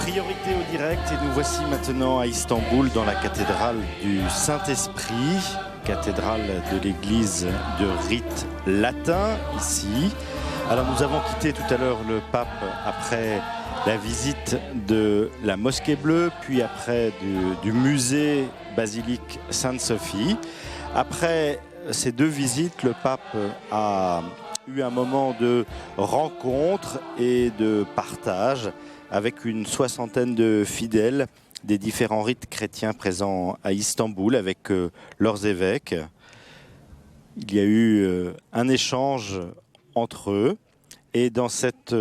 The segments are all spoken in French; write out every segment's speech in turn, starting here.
Priorité au direct et nous voici maintenant à Istanbul dans la cathédrale du Saint-Esprit, cathédrale de l'église de rite latin ici. Alors nous avons quitté tout à l'heure le pape après la visite de la mosquée bleue, puis après du musée basilique Sainte-Sophie. Après ces deux visites, le pape a eu un moment de rencontre et de partage avec une soixantaine de fidèles des différents rites chrétiens présents à Istanbul avec leurs évêques. Il y a eu un échange entre eux et dans cette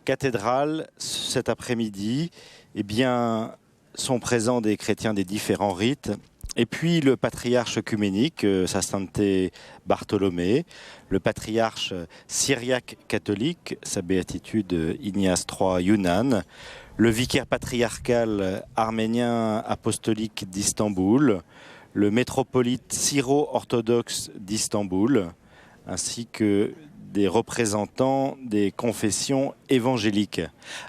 cathédrale cet après-midi, eh bien, sont présents des chrétiens des différents rites. Et puis le patriarche œcuménique, Sa Sainteté Bartholomée, le patriarche syriaque catholique, sa béatitude Ignace III Younan, le vicaire patriarcal arménien apostolique d'Istanbul, le métropolite syro-orthodoxe d'Istanbul, ainsi que des représentants des confessions évangéliques.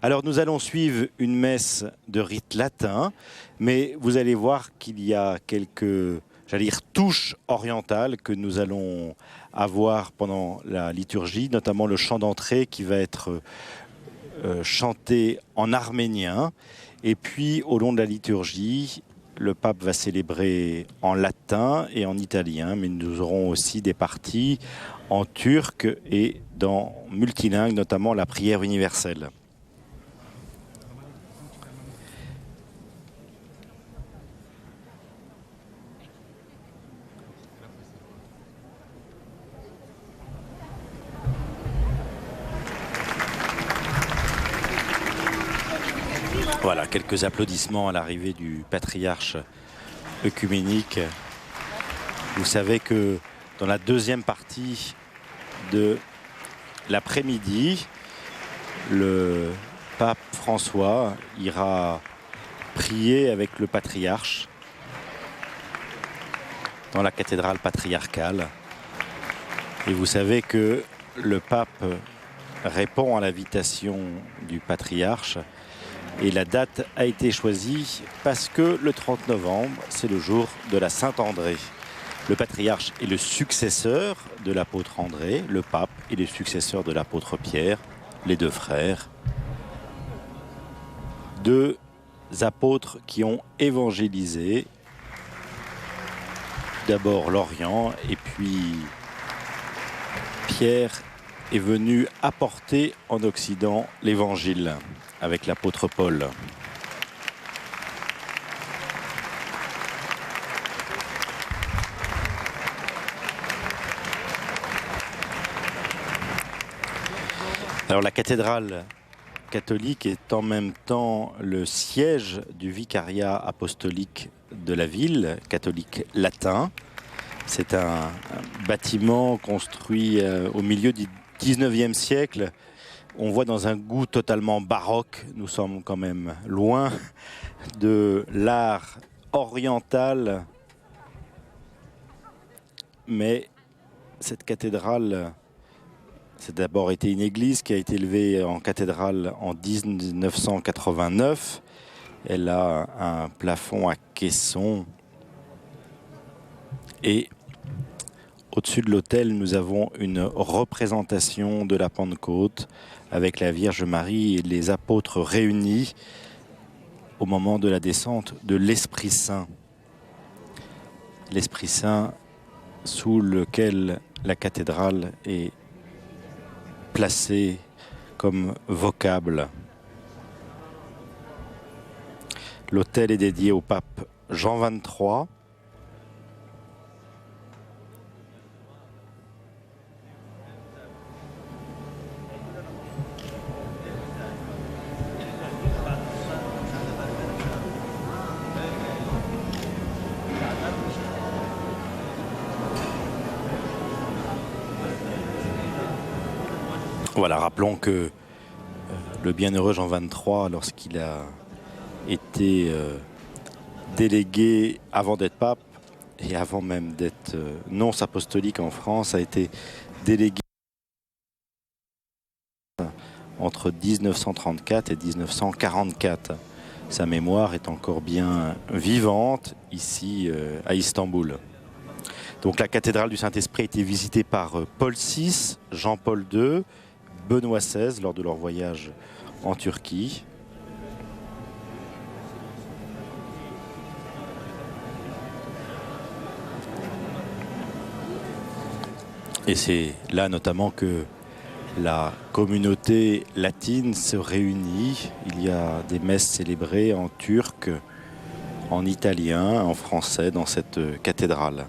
Alors nous allons suivre une messe de rite latin, mais vous allez voir qu'il y a quelques, j'allais dire, touches orientales que nous allons avoir pendant la liturgie, notamment le chant d'entrée qui va être chanté en arménien. Et puis au long de la liturgie, le pape va célébrer en latin et en italien, mais nous aurons aussi des parties en turc et dans multilingue, notamment la prière universelle. Voilà, quelques applaudissements à l'arrivée du patriarche œcuménique. Vous savez que dans la deuxième partie de l'après-midi, le pape François ira prier avec le patriarche dans la cathédrale patriarcale. Et vous savez que le pape répond à l'invitation du patriarche. Et la date a été choisie parce que le 30 novembre, c'est le jour de la Saint-André. Le patriarche est le successeur de l'apôtre André, le pape est le successeur de l'apôtre Pierre, les deux frères. Deux apôtres qui ont évangélisé d'abord l'Orient et puis Pierre est venu apporter en Occident l'évangile avec l'apôtre Paul. Alors la cathédrale catholique est en même temps le siège du vicariat apostolique de la ville, catholique latin. C'est un bâtiment construit au milieu du 19e siècle. On voit dans un goût totalement baroque. Nous sommes quand même loin de l'art oriental. Mais cette cathédrale, c'est d'abord été une église qui a été élevée en cathédrale en 1989. Elle a un plafond à caisson. Et au-dessus de l'autel, nous avons une représentation de la Pentecôte avec la Vierge Marie et les apôtres réunis au moment de la descente de l'Esprit Saint. L'Esprit Saint sous lequel la cathédrale est placée comme vocable. L'autel est dédié au pape Jean XXIII. Voilà, rappelons que le bienheureux Jean XXIII, lorsqu'il a été délégué avant d'être pape et avant même d'être nonce apostolique en France, a été délégué entre 1934 et 1944. Sa mémoire est encore bien vivante ici à Istanbul. Donc la cathédrale du Saint-Esprit a été visitée par Paul VI, Jean-Paul II, Benoît XVI lors de leur voyage en Turquie. Et c'est là notamment que la communauté latine se réunit. Il y a des messes célébrées en turc, en italien, en français dans cette cathédrale.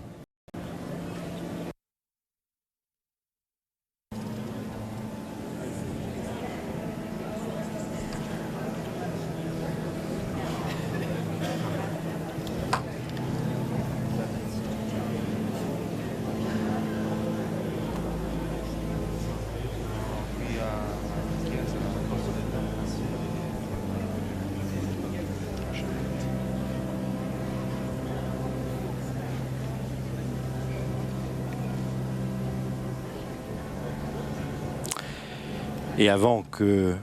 Et avant que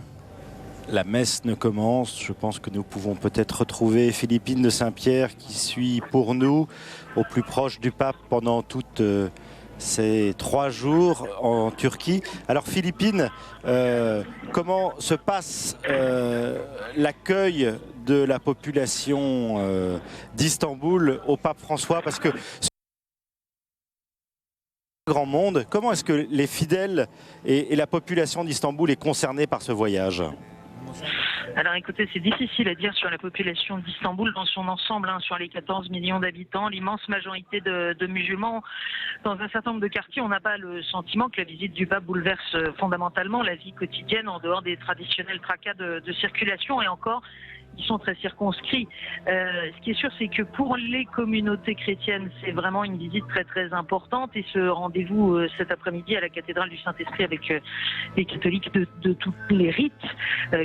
la messe ne commence, je pense que nous pouvons peut-être retrouver Philippine de Saint-Pierre qui suit pour nous au plus proche du pape pendant toutes ces 3 jours en Turquie. Alors Philippine, comment se passe l'accueil de la population d'Istanbul au pape François? Parce que grand monde, comment est-ce que les fidèles et la population d'Istanbul est concernée par ce voyage? Alors écoutez, c'est difficile à dire sur la population d'Istanbul dans son ensemble, sur les 14 millions d'habitants, l'immense majorité de musulmans. Dans un certain nombre de quartiers, on n'a pas le sentiment que la visite du pape bouleverse fondamentalement la vie quotidienne en dehors des traditionnels tracas de circulation, et encore, ils sont très circonscrits. Ce qui est sûr, c'est que pour les communautés chrétiennes, c'est vraiment une visite très très importante, et ce rendez-vous cet après-midi à la cathédrale du Saint-Esprit avec les catholiques de tous les rites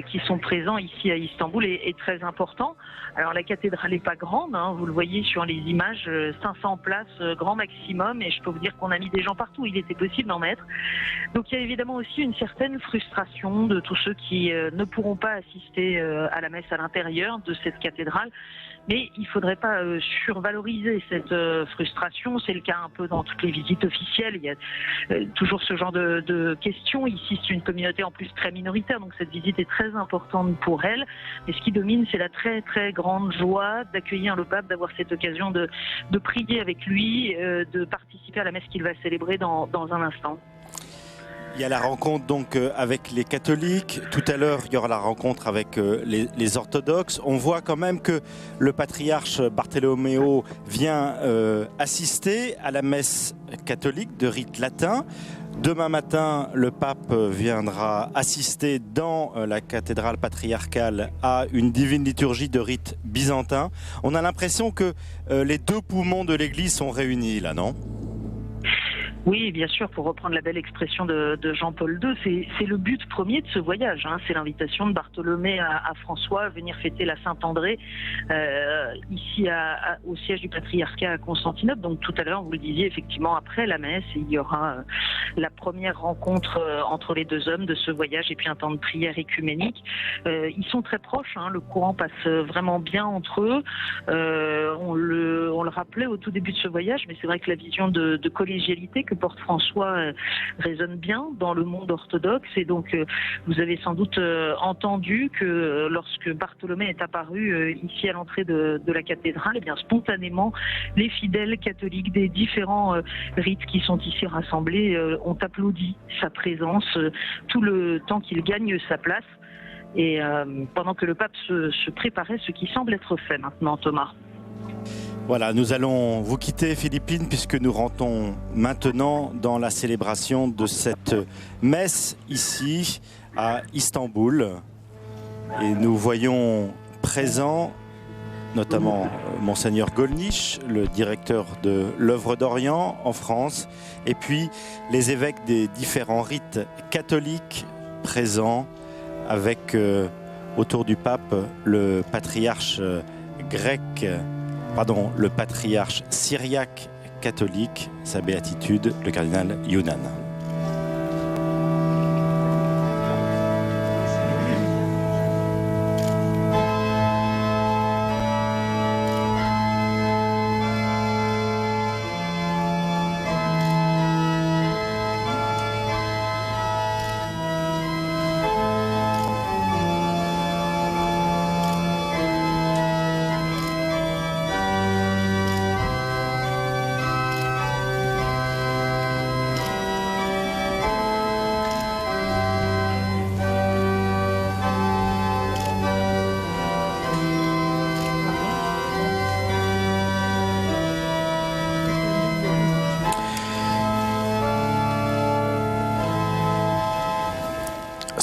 qui sont présents ici à Istanbul est très important. Alors la cathédrale n'est pas grande, vous le voyez sur les images, 500 places grand maximum, et je peux vous dire qu'on a mis des gens partout, il était possible d'en mettre. Donc il y a évidemment aussi une certaine frustration de tous ceux qui ne pourront pas assister à la messe à l'intérieur de cette cathédrale. Mais il ne faudrait pas survaloriser cette frustration. C'est le cas un peu dans toutes les visites officielles. Il y a toujours ce genre de questions. Ici, c'est une communauté en plus très minoritaire, donc cette visite est très importante pour elle. Mais ce qui domine, c'est la très très grande joie d'accueillir le pape, d'avoir cette occasion de prier avec lui, de participer à la messe qu'il va célébrer dans un instant. Il y a la rencontre donc avec les catholiques. Tout à l'heure, il y aura la rencontre avec les orthodoxes. On voit quand même que le patriarche Bartholoméo vient assister à la messe catholique de rite latin. Demain matin, le pape viendra assister dans la cathédrale patriarcale à une divine liturgie de rite byzantin. On a l'impression que les 2 poumons de l'Église sont réunis là, non ? Oui, bien sûr, pour reprendre la belle expression de Jean-Paul II, c'est le but premier de ce voyage. C'est l'invitation de Bartholomé à François à venir fêter la Saint-André ici au siège du patriarcat à Constantinople. Donc tout à l'heure, vous le disiez, effectivement, après la messe, il y aura la première rencontre entre les 2 hommes de ce voyage et puis un temps de prière écuménique. Ils sont très proches, le courant passe vraiment bien entre eux. On le rappelait au tout début de ce voyage, mais c'est vrai que la vision de collégialité que porte François résonne bien dans le monde orthodoxe, et donc vous avez sans doute entendu que lorsque Bartholomé est apparu ici à l'entrée de la cathédrale, bien spontanément les fidèles catholiques des différents rites qui sont ici rassemblés ont applaudi sa présence tout le temps qu'il gagne sa place, et pendant que le pape se préparait, ce qui semble être fait maintenant, Thomas. Voilà, nous allons vous quitter, Philippine, puisque nous rentrons maintenant dans la célébration de cette messe ici à Istanbul. Et nous voyons présent notamment Monseigneur Gollnisch, le directeur de l'œuvre d'Orient en France, et puis les évêques des différents rites catholiques présents avec autour du pape le patriarche le patriarche syriaque catholique, sa béatitude, le cardinal Younan.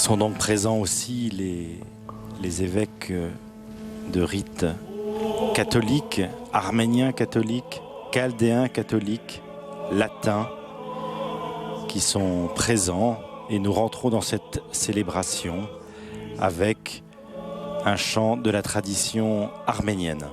Sont donc présents aussi les évêques de rite catholique, arménien catholique, chaldéen catholique, latin, qui sont présents, et nous rentrons dans cette célébration avec un chant de la tradition arménienne.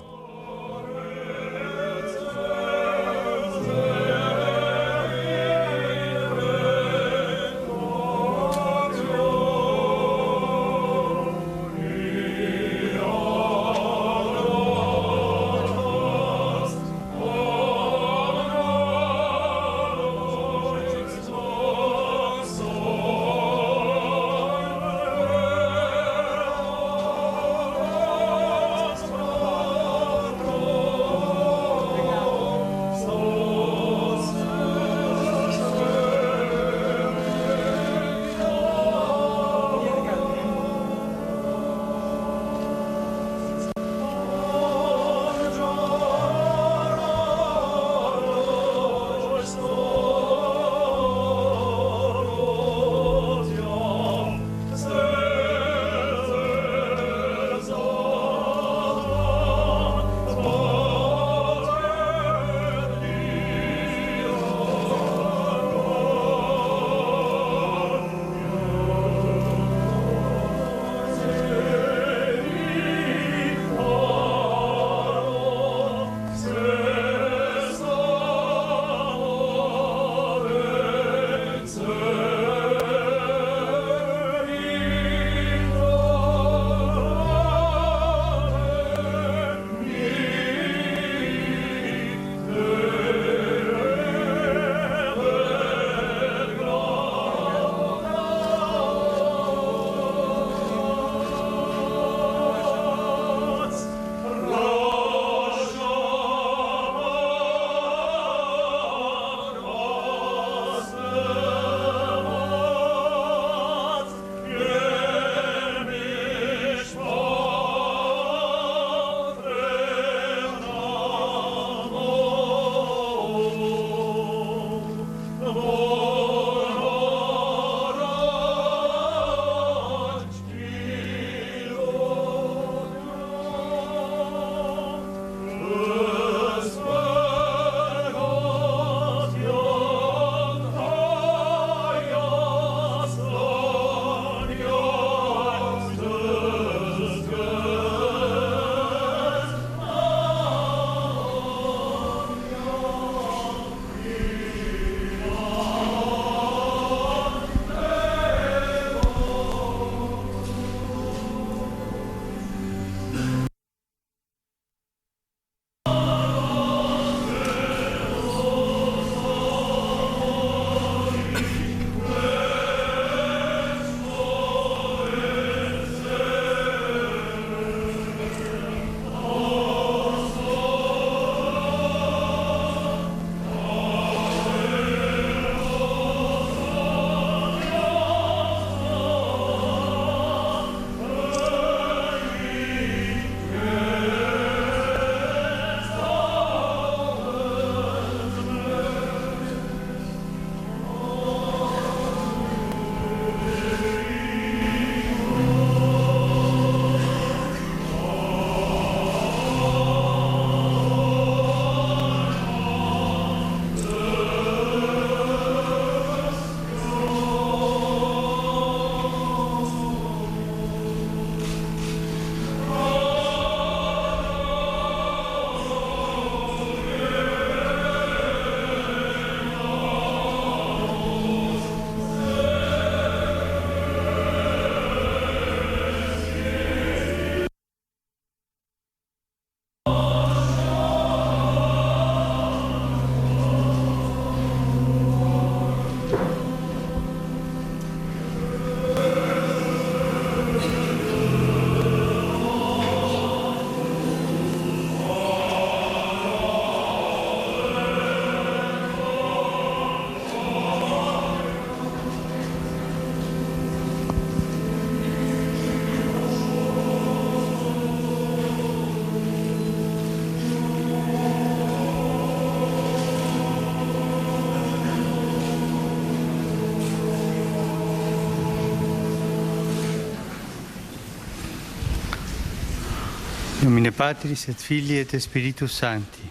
Nomine Patris et Filii et Spiritus Sancti.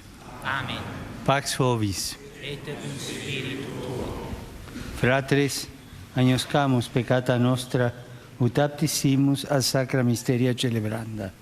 Amen. Pax vobis. Et cum spiritu tuo. Fratres, agnoscamus peccata nostra, ut aptissimus a sacra mysteria celebranda.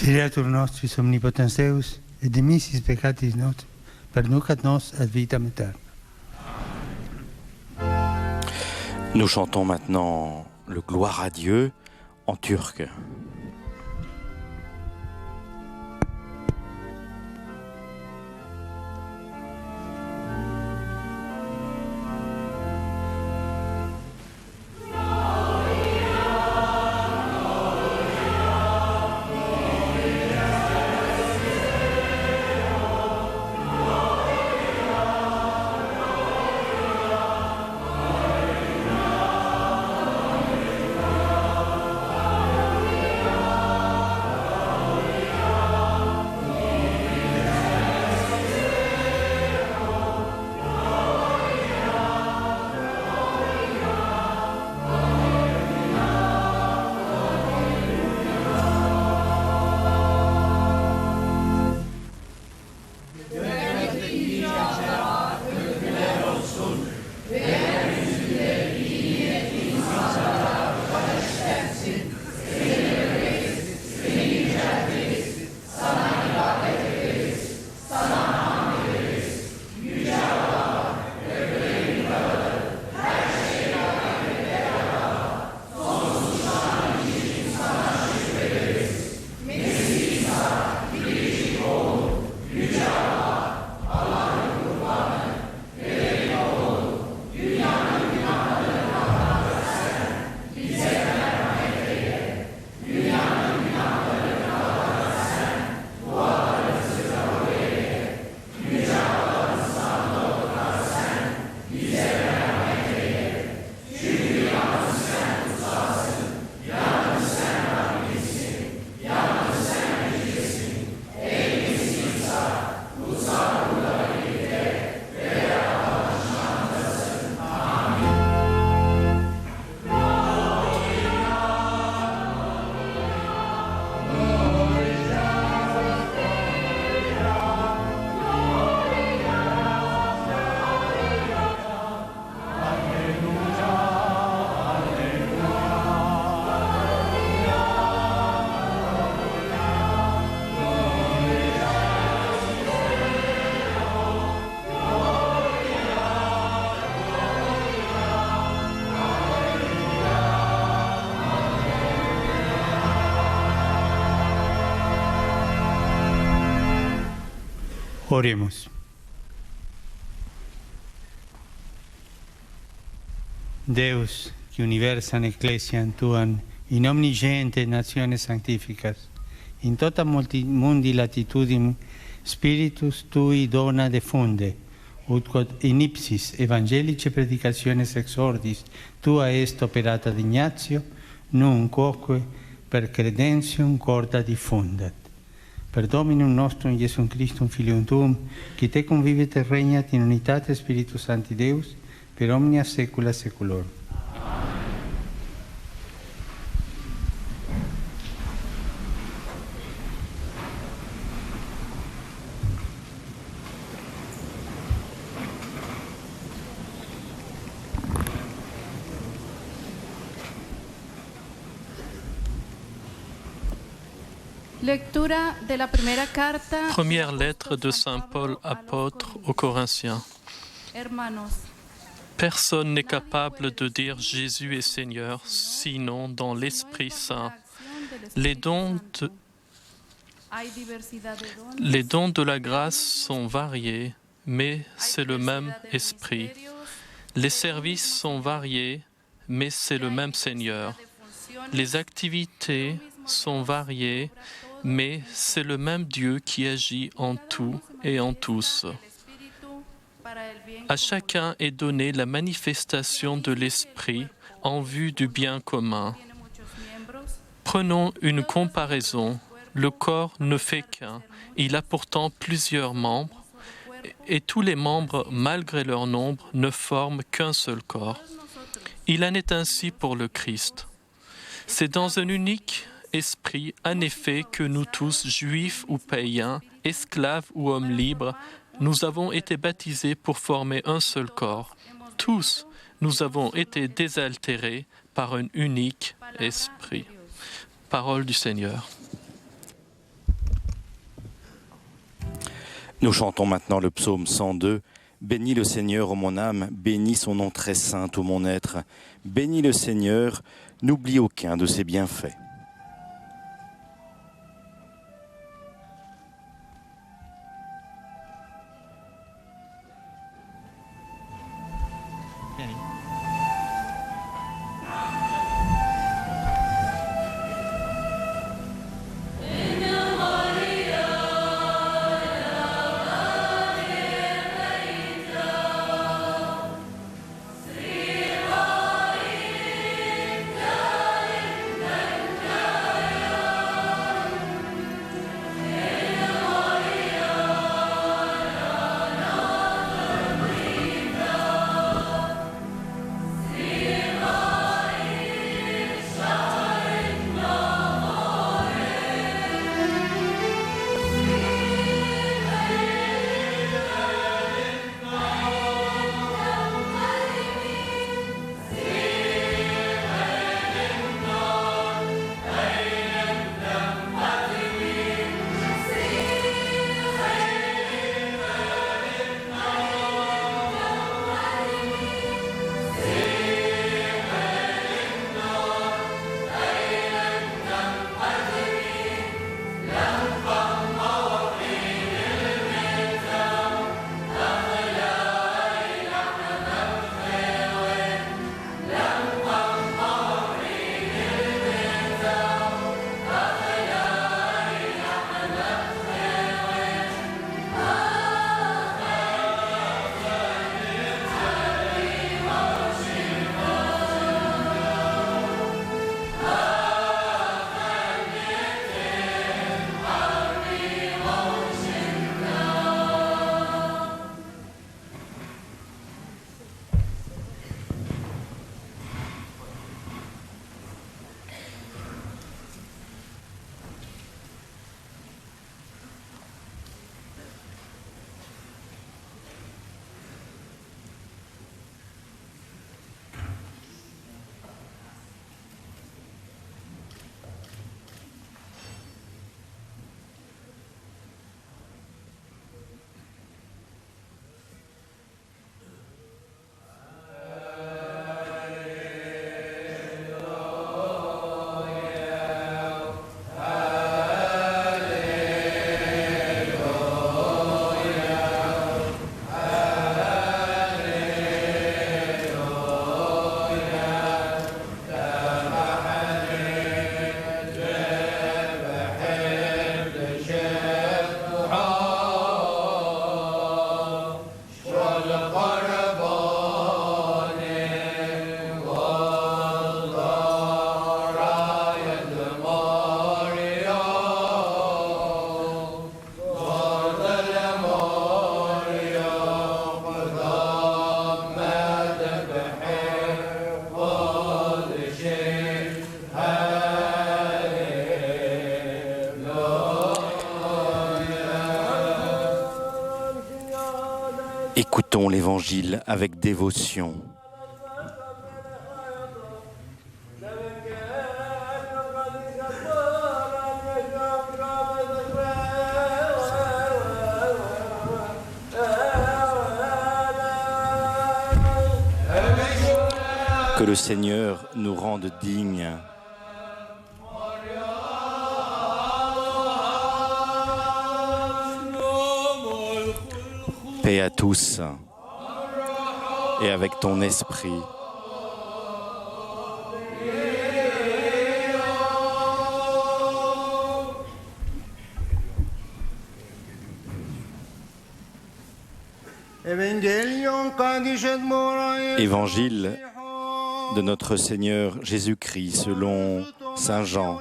Misereatur nostris omnipotens Deus, et dimissis peccatis nostri, perducat nos ad vitam aeterna. Nous chantons maintenant le Gloire à Dieu en turc. Oremos. Deus, qui universam ecclesiam tuam in omni gente nationes sanctificas, in tota mundi latitudinem spiritus tui dona defunde, ut quod in ipsis evangelice predicationes exordis tua est operata ad Ignatio, nunc quoque per credentium corda diffundat. Per Dominum nostrum Iesum Christum Filium Tuum, qui te convivit et regnat in unitate Spiritus Sancti Deus, per omnia saecula saeculorum. Première lettre de Saint Paul apôtre aux Corinthiens. Personne n'est capable de dire Jésus est Seigneur, sinon dans l'Esprit Saint. Les dons de la grâce sont variés, mais c'est le même Esprit. Les services sont variés, mais c'est le même Seigneur. Les activités sont variées, mais c'est le même Dieu qui agit en tout et en tous. À chacun est donnée la manifestation de l'Esprit en vue du bien commun. Prenons une comparaison. Le corps ne fait qu'un. Il a pourtant plusieurs membres, et tous les membres, malgré leur nombre, ne forment qu'un seul corps. Il en est ainsi pour le Christ. C'est dans un unique esprit, en effet, que nous tous, juifs ou païens, esclaves ou hommes libres, nous avons été baptisés pour former un seul corps. Tous, nous avons été désaltérés par un unique esprit. Parole du Seigneur. Nous chantons maintenant le psaume 102. Bénis le Seigneur, ô mon âme, bénis son nom très saint, ô mon être. Bénis le Seigneur, n'oublie aucun de ses bienfaits. Écoutons l'Évangile avec dévotion. Que le Seigneur nous rende dignes. Paix à tous et avec ton esprit. Évangile de notre Seigneur Jésus-Christ selon Saint Jean.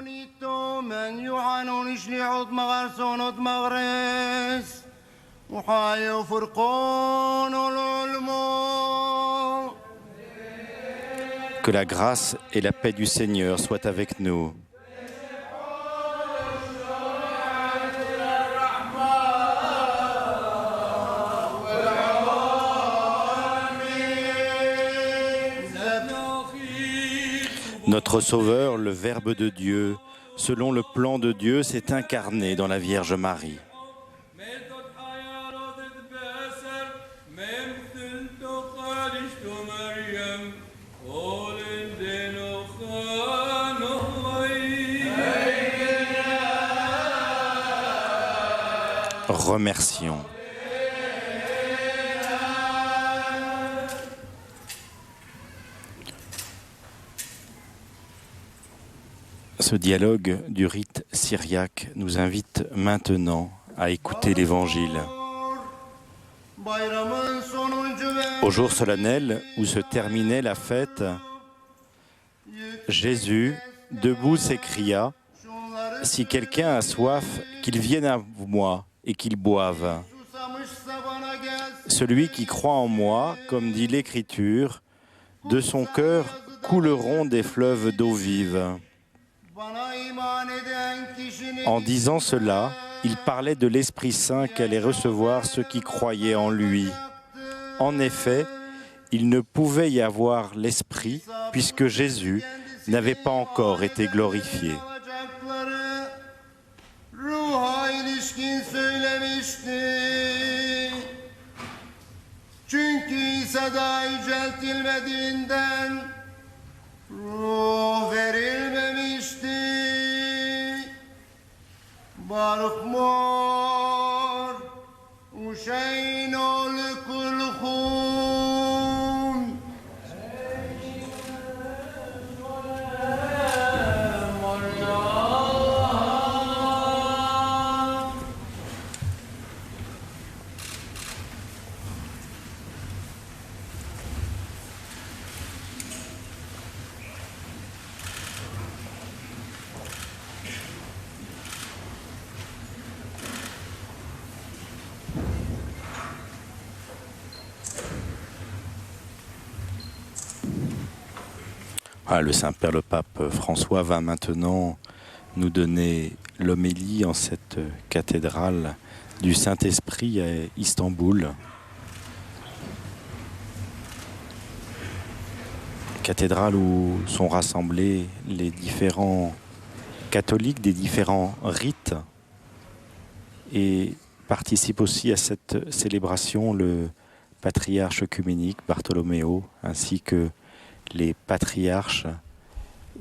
Que la grâce et la paix du Seigneur soient avec nous. Notre Sauveur, le Verbe de Dieu, selon le plan de Dieu, s'est incarné dans la Vierge Marie. remercions. Ce dialogue du rite syriaque nous invite maintenant à écouter l'Évangile. Au jour solennel où se terminait la fête, Jésus, debout, s'écria : « Si quelqu'un a soif, qu'il vienne à moi et qu'il boive. Celui qui croit en moi, comme dit l'Écriture, de son cœur couleront des fleuves d'eau vive. » En disant cela, il parlait de l'Esprit Saint qu'allaient recevoir ceux qui croyaient en lui. En effet, il ne pouvait y avoir l'Esprit puisque Jésus n'avait pas encore été glorifié. Baruch mor ushayno lekulchum. Le Saint-Père, le Pape François va maintenant nous donner l'homélie en cette cathédrale du Saint-Esprit à Istanbul. Cathédrale où sont rassemblés les différents catholiques des différents rites, et participe aussi à cette célébration le patriarche œcuménique Bartholoméo, ainsi que les patriarches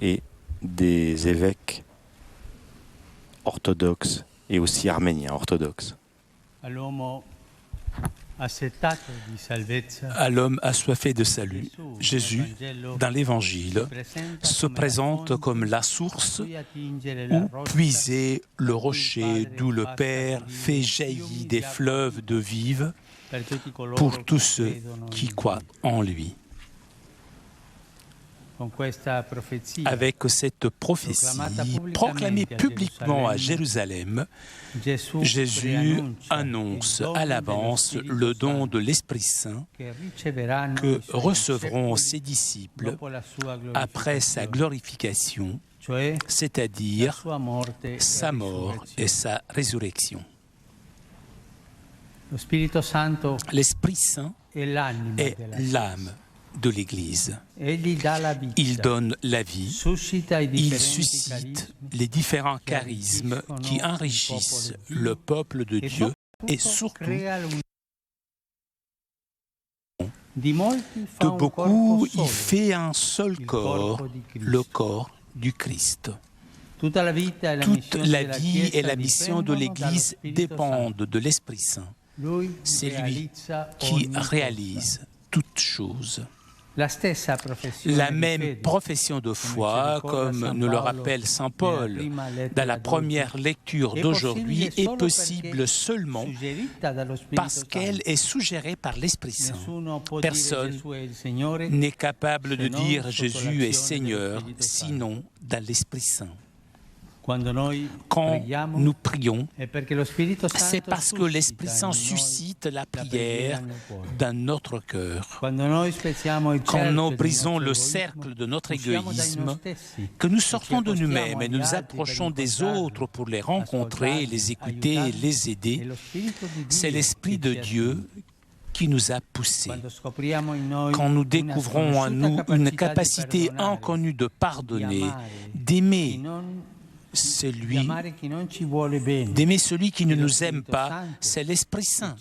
et des évêques orthodoxes et aussi arméniens orthodoxes. À l'homme assoiffé de salut, Jésus, dans l'Évangile, se présente comme la source où puiser le rocher d'où le Père fait jaillir des fleuves d'eau vive pour tous ceux qui croient en lui. Avec cette prophétie proclamée publiquement à Jérusalem, Jésus annonce à l'avance le don de l'Esprit Saint que recevront ses disciples après sa glorification, c'est-à-dire sa mort et sa résurrection. L'Esprit Saint est l'âme de l'Église. Il donne la vie, il suscite les différents charismes qui enrichissent le peuple de Dieu et surtout de beaucoup, il fait un seul corps, le corps du Christ. Toute la vie et la mission de l'Église dépendent de l'Esprit Saint. C'est lui qui réalise toutes choses. La même profession de foi, comme nous le rappelle saint Paul dans la première lecture d'aujourd'hui, est possible seulement parce qu'elle est suggérée par l'Esprit Saint. Personne n'est capable de dire Jésus est Seigneur, sinon dans l'Esprit Saint. Quand nous prions, c'est parce que l'Esprit Saint suscite la prière dans notre cœur. Quand nous brisons le cercle de notre égoïsme, que nous sortons de nous-mêmes et nous approchons des autres pour les rencontrer, les écouter, les aider, c'est l'Esprit de Dieu qui nous a poussés. Quand nous découvrons en nous une capacité inconnue de pardonner, d'aimer d'aimer celui qui ne nous aime pas, c'est l'Esprit Saint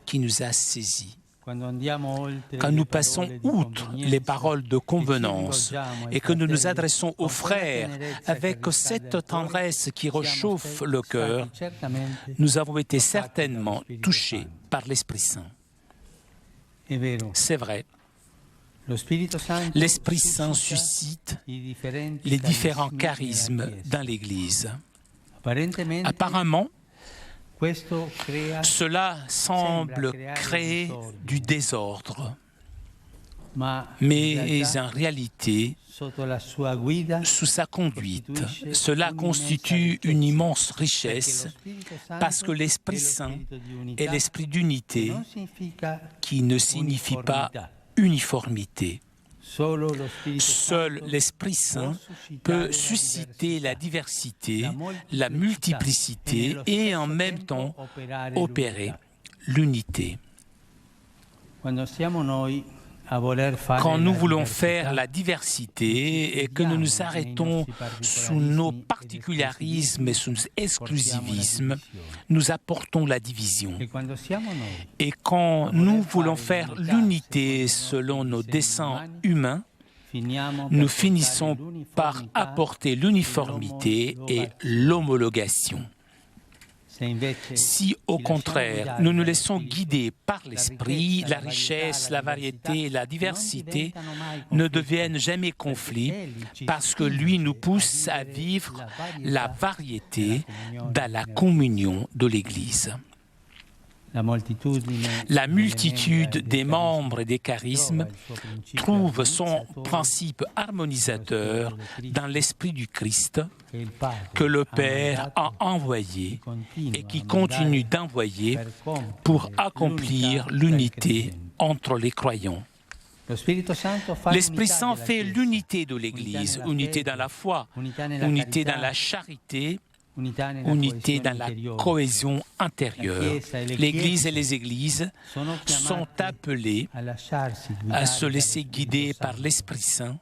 qui nous a saisis. quand nous passons outre les paroles de convenance et que nous nous adressons aux frères avec cette tendresse qui réchauffe le cœur, nous avons été certainement touchés par l'Esprit Saint. C'est vrai. L'Esprit Saint suscite les différents charismes dans l'Église. Apparemment, cela semble créer du désordre, mais en réalité, sous sa conduite, cela constitue une immense richesse parce que l'Esprit Saint est l'esprit d'unité qui ne signifie pas uniformité. Seul l'Esprit Saint peut susciter la diversité, la multiplicité et en même temps opérer l'unité. Quand nous voulons faire la diversité et que nous nous arrêtons sous nos particularismes et sous nos exclusivismes, nous apportons la division. Et quand nous voulons faire l'unité selon nos desseins humains, nous finissons par apporter l'uniformité et l'homologation. Si, au contraire, nous nous laissons guider par l'Esprit, la richesse, la variété et la diversité ne deviennent jamais conflits parce que lui nous pousse à vivre la variété dans la communion de l'Église. La multitude des membres et des charismes trouve son principe harmonisateur dans l'Esprit du Christ que le Père a envoyé et qui continue d'envoyer pour accomplir l'unité entre les croyants. L'Esprit Saint fait l'unité de l'Église, unité dans la foi, unité dans la charité, unité dans la cohésion intérieure. L'Église et les Églises sont appelées à se laisser guider par l'Esprit Saint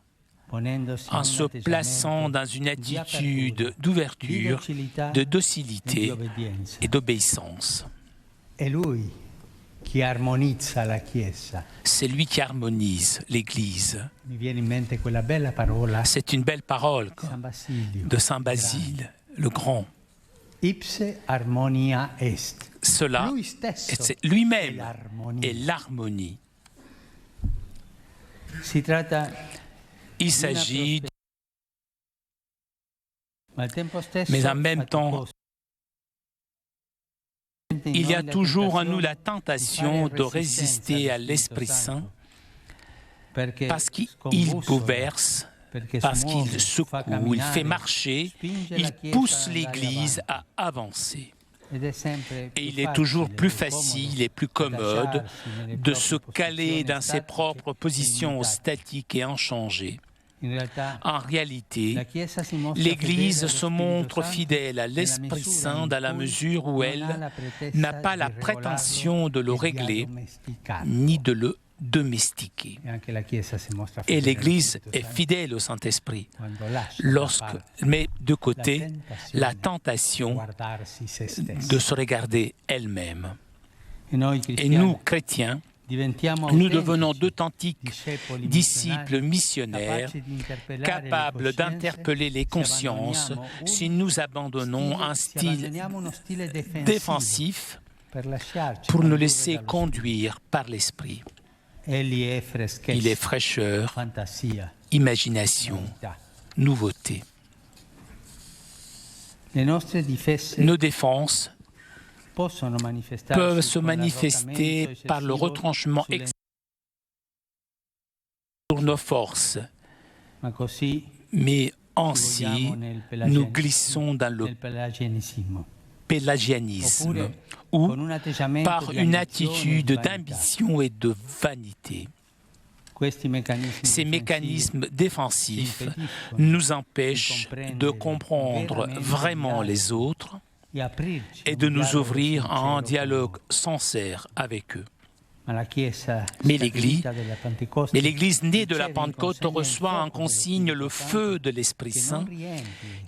en se plaçant dans une attitude d'ouverture, de docilité et d'obéissance. C'est lui qui harmonise l'Église. C'est une belle parole de Saint Basile, le grand. Cela, c'est lui-même est l'harmonie. Il s'agit, mais en même temps, il y a toujours en nous la tentation de résister à l'Esprit Saint parce qu'il bouleverse, parce qu'il secoue, il fait marcher, il pousse l'Église à avancer. Et il est toujours plus facile et plus commode de se caler dans ses propres positions statiques et inchangées. En réalité, l'Église se montre fidèle à l'Esprit Saint dans la mesure où elle n'a pas la prétention de le régler ni de le domestiquer. Et l'Église est fidèle au Saint-Esprit lorsque met de côté la tentation de se regarder elle-même. Et nous, chrétiens, nous devenons d'authentiques disciples missionnaires, capables d'interpeller les consciences si nous abandonnons un style défensif pour nous laisser conduire par l'Esprit. Il est fraîcheur, imagination, nouveauté. Nos défenses peuvent se manifester par le retranchement sur nos forces, mais ainsi nous glissons dans le pélagianisme ou par une attitude d'ambition et de vanité. Ces mécanismes défensifs nous empêchent de comprendre vraiment les autres et de nous ouvrir à un dialogue sincère avec eux. Mais l'Église née de la Pentecôte reçoit en consigne le feu de l'Esprit Saint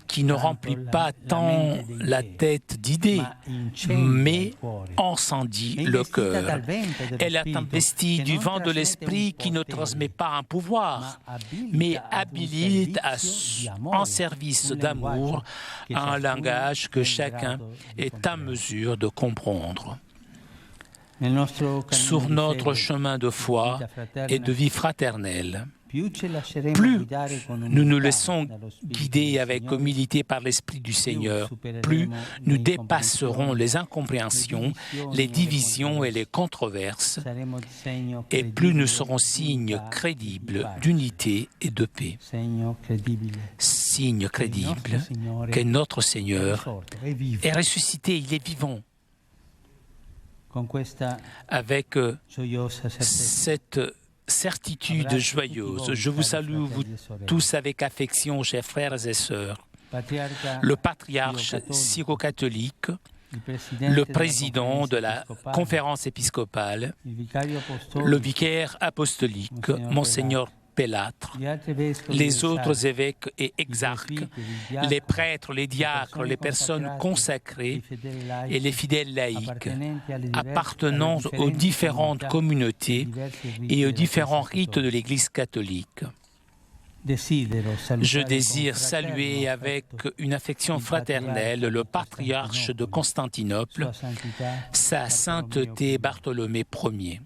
qui ne remplit pas tant la tête d'idées, mais encendit le cœur. Elle est investie du vent de l'Esprit qui ne transmet pas un pouvoir, mais habilite en service d'amour un langage que chacun est à mesure de comprendre. Sur notre chemin de foi et de vie fraternelle, plus nous nous laissons guider avec humilité par l'Esprit du Seigneur, plus nous dépasserons les incompréhensions, les divisions et les controverses, et plus nous serons signes crédibles d'unité et de paix. Signe crédible que notre Seigneur est ressuscité, il est vivant. Avec cette certitude joyeuse, je vous salue, vous tous, avec affection, chers frères et sœurs. Le patriarche syro-catholique, le président de la conférence épiscopale, le vicaire apostolique, Monseigneur Pélâtre, les autres évêques et exarques, les prêtres, les diacres, les personnes consacrées et les fidèles laïcs appartenant aux différentes communautés et aux différents rites de l'Église catholique. Je désire saluer avec une affection fraternelle le patriarche de Constantinople, sa sainteté Bartholomée Ier.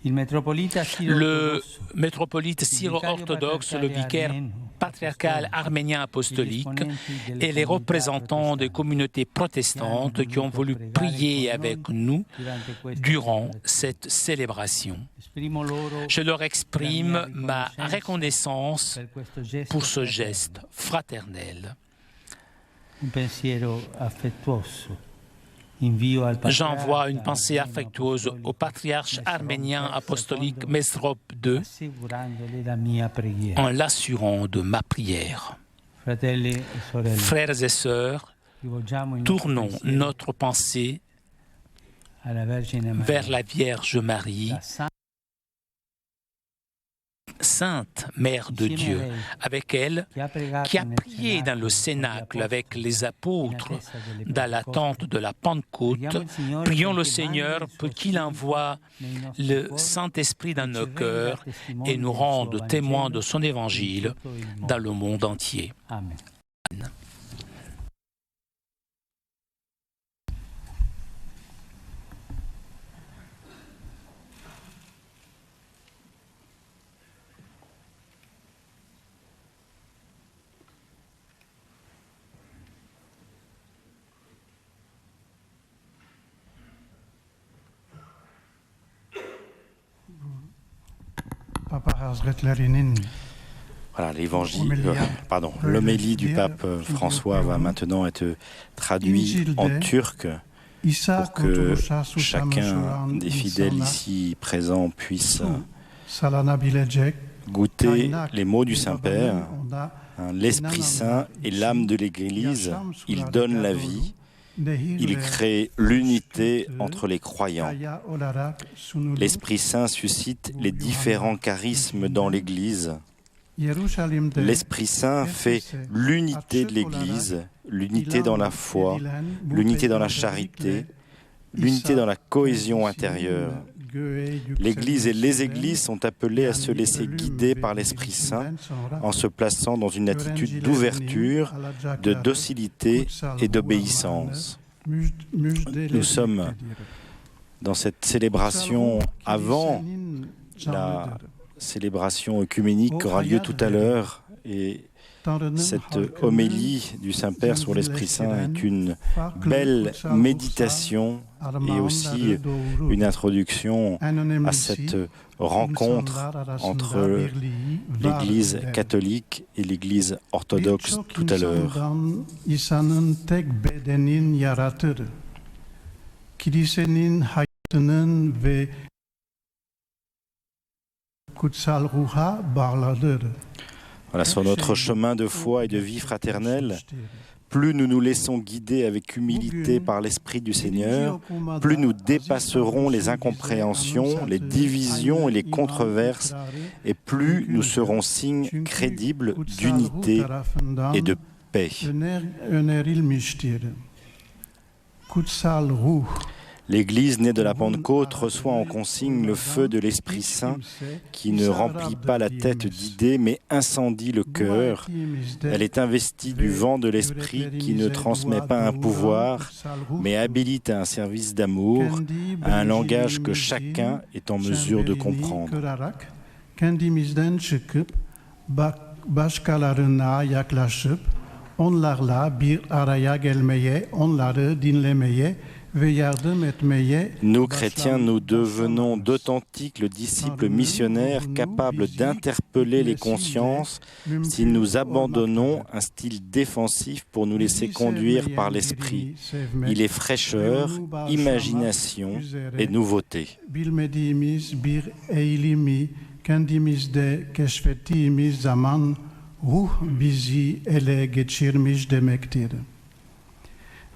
Le métropolite syro-orthodoxe, le vicaire patriarcal arménien apostolique et les représentants des communautés protestantes qui ont voulu prier avec nous durant cette célébration. Je leur exprime ma reconnaissance pour ce geste fraternel. J'envoie une pensée affectueuse au patriarche arménien apostolique Mesrop II en l'assurant de ma prière. Frères et sœurs, tournons notre pensée vers la Vierge Marie, Sainte Mère de Dieu, avec elle, qui a prié dans le Cénacle avec les apôtres dans l'attente de la Pentecôte. Prions le Seigneur pour qu'il envoie le Saint-Esprit dans nos cœurs et nous rende témoins de son évangile dans le monde entier. Amen. Voilà, l'homélie du pape François va maintenant être traduite en turc pour que chacun des fidèles ici présents puisse goûter les mots du Saint-Père. L'Esprit Saint est l'âme de l'Église, il donne la vie. Il crée l'unité entre les croyants. L'Esprit Saint suscite les différents charismes dans l'Église. L'Esprit Saint fait l'unité de l'Église, l'unité dans la foi, l'unité dans la charité, l'unité dans la cohésion intérieure. L'Église et les Églises sont appelées à se laisser guider par l'Esprit Saint en se plaçant dans une attitude d'ouverture, de docilité et d'obéissance. Nous sommes dans cette célébration avant la célébration œcuménique qui aura lieu tout à l'heure, et cette homélie du Saint-Père sur l'Esprit Saint est une belle méditation et aussi une introduction à cette rencontre entre l'Église catholique et l'Église orthodoxe tout à l'heure. Voilà, sur notre chemin de foi et de vie fraternelle, plus nous nous laissons guider avec humilité par l'Esprit du Seigneur, plus nous dépasserons les incompréhensions, les divisions et les controverses, et plus nous serons signes crédibles d'unité et de paix. L'Église née de la Pentecôte reçoit en consigne le feu de l'Esprit Saint qui ne remplit pas la tête d'idées mais incendie le cœur. Elle est investie du vent de l'Esprit qui ne transmet pas un pouvoir mais habilite à un service d'amour, à un langage que chacun est en mesure de comprendre. Nous, chrétiens, nous devenons d'authentiques disciples missionnaires capables d'interpeller les consciences si nous abandonnons un style défensif pour nous laisser conduire par l'Esprit. Il est fraîcheur, imagination et nouveauté.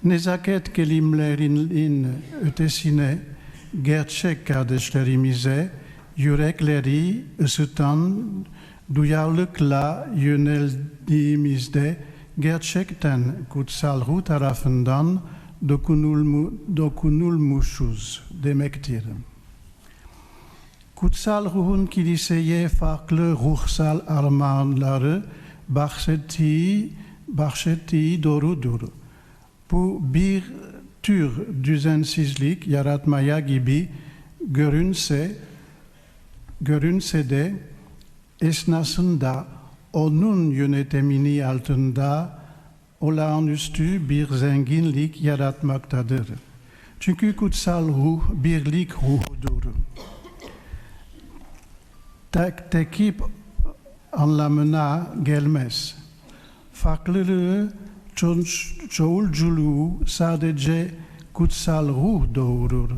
Nezaket kelimlerin ötesine gerçek kardeşlerimize yürekleri ısıtan duyarlılıkla yöneldiğimizde gerçekten kutsal ruh tarafından dokunulmuşuz demektir. Kutsal ruhun kiliseye farklı ruhsal armağanları bahşettiği doğrudur. Bu bir tür düzensizlik yaratmaya gibi görünse de esnasında onun yönetimini altında olağanüstü bir zenginlik yaratmaktadır. Çünkü kutsal ruh birlik ruhudur. Tekip anlamına gelmez. Farklılığı çoğulculuğu sadece kutsal ruh doğurur.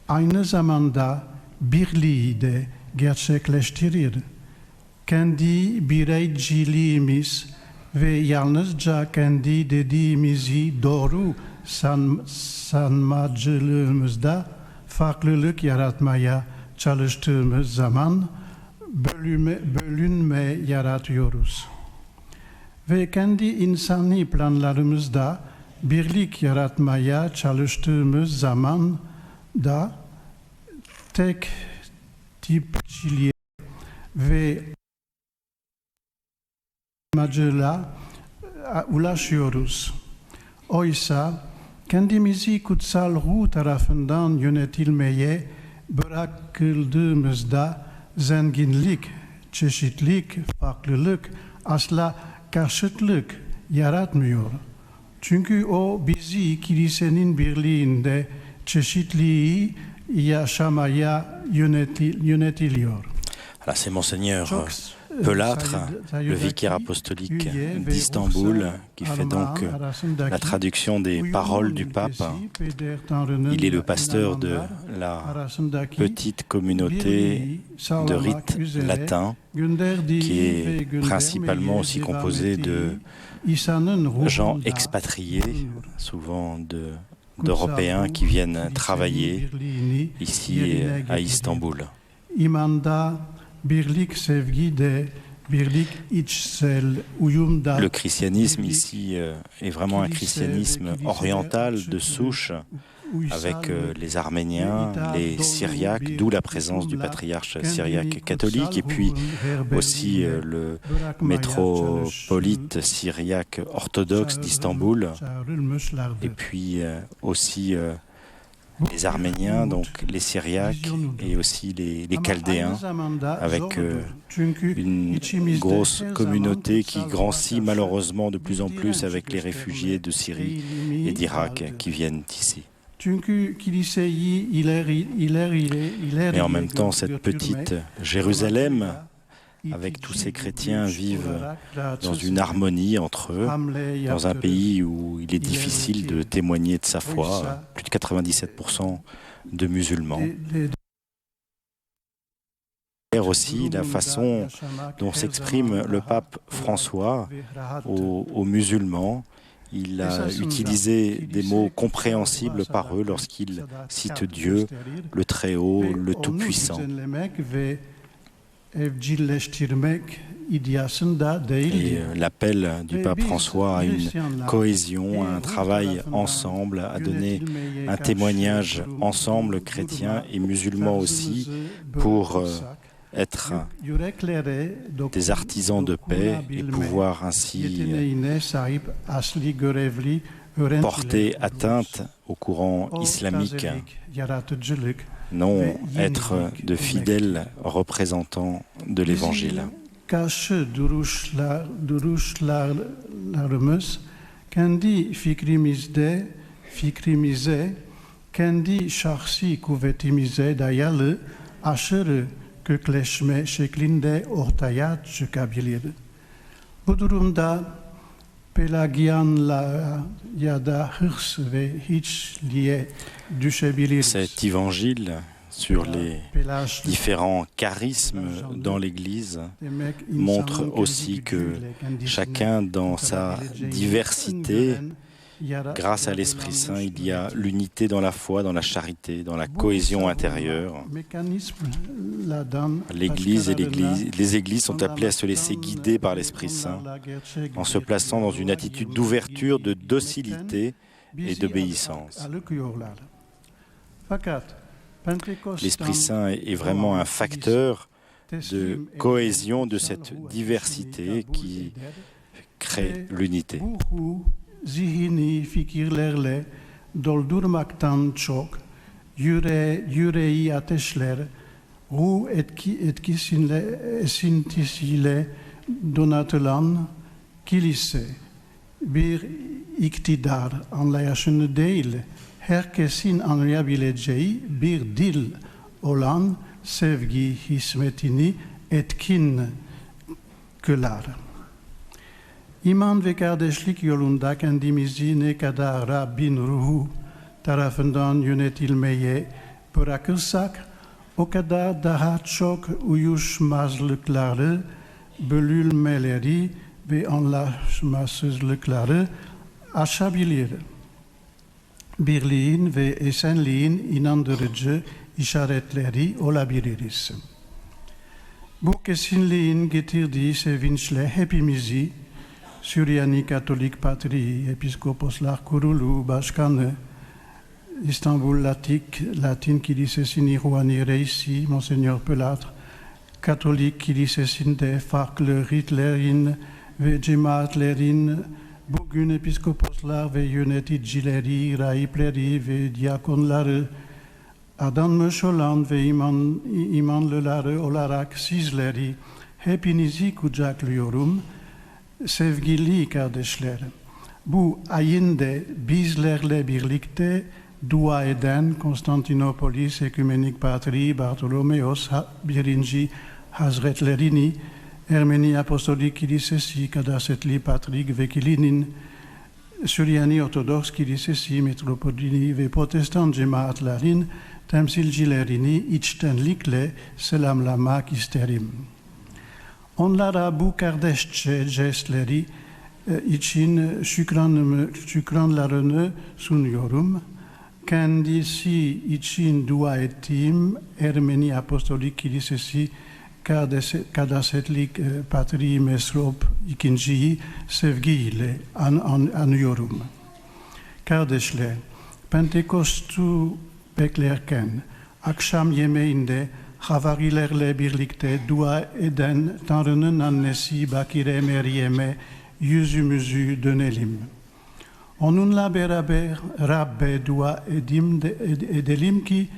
Aynı zamanda birliği de gerçekleştirir. Kendi bireyciliğimiz ve yalnızca kendi dediğimizi doğru sanmacılığımızda farklılık yaratmaya çalıştığımız zaman bölünme yaratıyoruz. Ve kendi insani planlarımızda birlik yaratmaya çalıştığımız zaman da tek tipçiliğe ve amacıyla ulaşıyoruz. Oysa kendimizi kutsal ruh tarafından yönetilmeye bırakıldığımızda zenginlik, çeşitlilik, farklılık asla karşıtlık yaratmıyor. Çünkü o bizi kilisenin birliğinde çeşitliliği yaşamaya yönetiliyor. Alors c'est Monseigneur Pelâtre, le vicaire apostolique d'Istanbul, qui fait donc la traduction des paroles du pape. Il est le pasteur de la petite communauté de rite latin, qui est principalement aussi composée de gens expatriés, souvent d'Européens qui viennent travailler ici à Istanbul. Le christianisme ici est vraiment un christianisme oriental de souche avec les Arméniens, les Syriaques, d'où la présence du patriarche syriaque catholique et puis aussi le métropolite syriaque orthodoxe d'Istanbul et puis aussi les Arméniens, donc les Syriaques et aussi les Chaldéens, avec une grosse communauté qui grandit malheureusement de plus en plus avec les réfugiés de Syrie et d'Irak qui viennent ici. Mais en même temps, cette petite Jérusalem, avec tous ces chrétiens, vivent dans une harmonie entre eux, dans un pays où il est difficile de témoigner de sa foi, plus de 97% de musulmans. aussi la façon dont s'exprime le pape François aux musulmans. Il a utilisé des mots compréhensibles par eux lorsqu'il cite Dieu, le Très-Haut, le Tout-Puissant. Et l'appel du pape François à une cohésion, à un travail ensemble, à donner un témoignage ensemble, chrétiens et musulmans aussi, pour être des artisans de paix et pouvoir ainsi porter atteinte au courant islamique, non être de fidèles représentants de l'Évangile. kökleşme şeklinde ortaya çıkabilir. Bu durumda Pelagianlara ya da hırs ve hiçliğe düşebiliriz. Cet évangile sur les différents charismes dans l'Église montre aussi que chacun dans sa diversité, grâce à l'Esprit Saint, il y a l'unité dans la foi, dans la charité, dans la cohésion intérieure. L'Église et les Églises sont appelées à se laisser guider par l'Esprit Saint en se plaçant dans une attitude d'ouverture, de docilité et d'obéissance. L'Esprit Saint est vraiment un facteur de cohésion de cette diversité qui crée l'unité. Zihni fikirlerle doldurmaktan çok yüreği ateşler, ruh esintisiyle donatılan kilise bir iktidar anlayışını değil, herkesin anlayabileceği bir dil olan sevgi hizmetini etkin kılar. İman ve kardeşlik yolunda kendimizi ne kadar Rabbin ruhu tarafından yönetilmeye bırakırsak, o kadar daha çok uyuşmazlıkları, bölünmeleri ve anlaşmazlıkları aşabilir. Birliğin ve esenliğin inandırıcı işaretleri olabiliriz. Bu kesinliğin getirdiği sevinçle hepimizi Süryani Katolik Patri, Episkoposlar Kurulu Başkanı, İstanbul Latin Kilisesi'nin ruhani reisi Monsignor Pelatre, Katolik Kilisesi'nde farklı ritlerin ve cemaatlerin bugün episkoposlar ve yöneticileri, rahipleri ve diakonları adanmış olan ve imanlıları olarak sizleri hepinizi kucaklıyorum. Sevgili kardeşler, bu ayında bizlerle birlikte dua eden Konstantinopolis Ekümenik Patri Bartolomeos I Hazretlerini, Ermeni Apostolik Kilisesi Kadasetli Patrik Vekilinin, Süryani Ortodoks Kilisesi Metropolini ve Protestan cemaatlerin temsilcilerini içtenlikle selamlamak isterim. Onlara bu kardeşçe jestleri için şükranlarını sunuyorum. Kendisi için dua ettiğim Ermeni Apostolik Kilisesi Kadasetlik Patri Mesrop II sevgiyle anıyorum. Kardeşler, Pentekost'u beklerken akşam yemeğinde havarilerle birlikte dua eden Tanrı'nın annesi Bakire Meryem'e yüzümüzü dönelim. Onunla beraber Rabbe dua edelim ki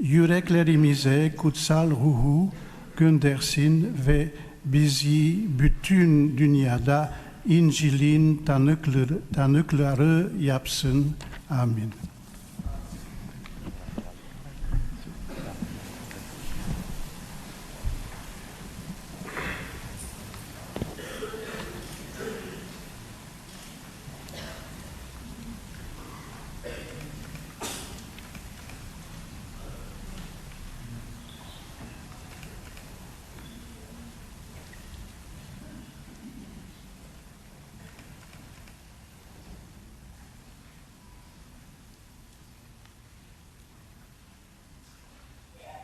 yüreklerimize kutsal ruhu göndersin ve bizi bütün dünyada İncil'in tanıkları yapsın. Amin.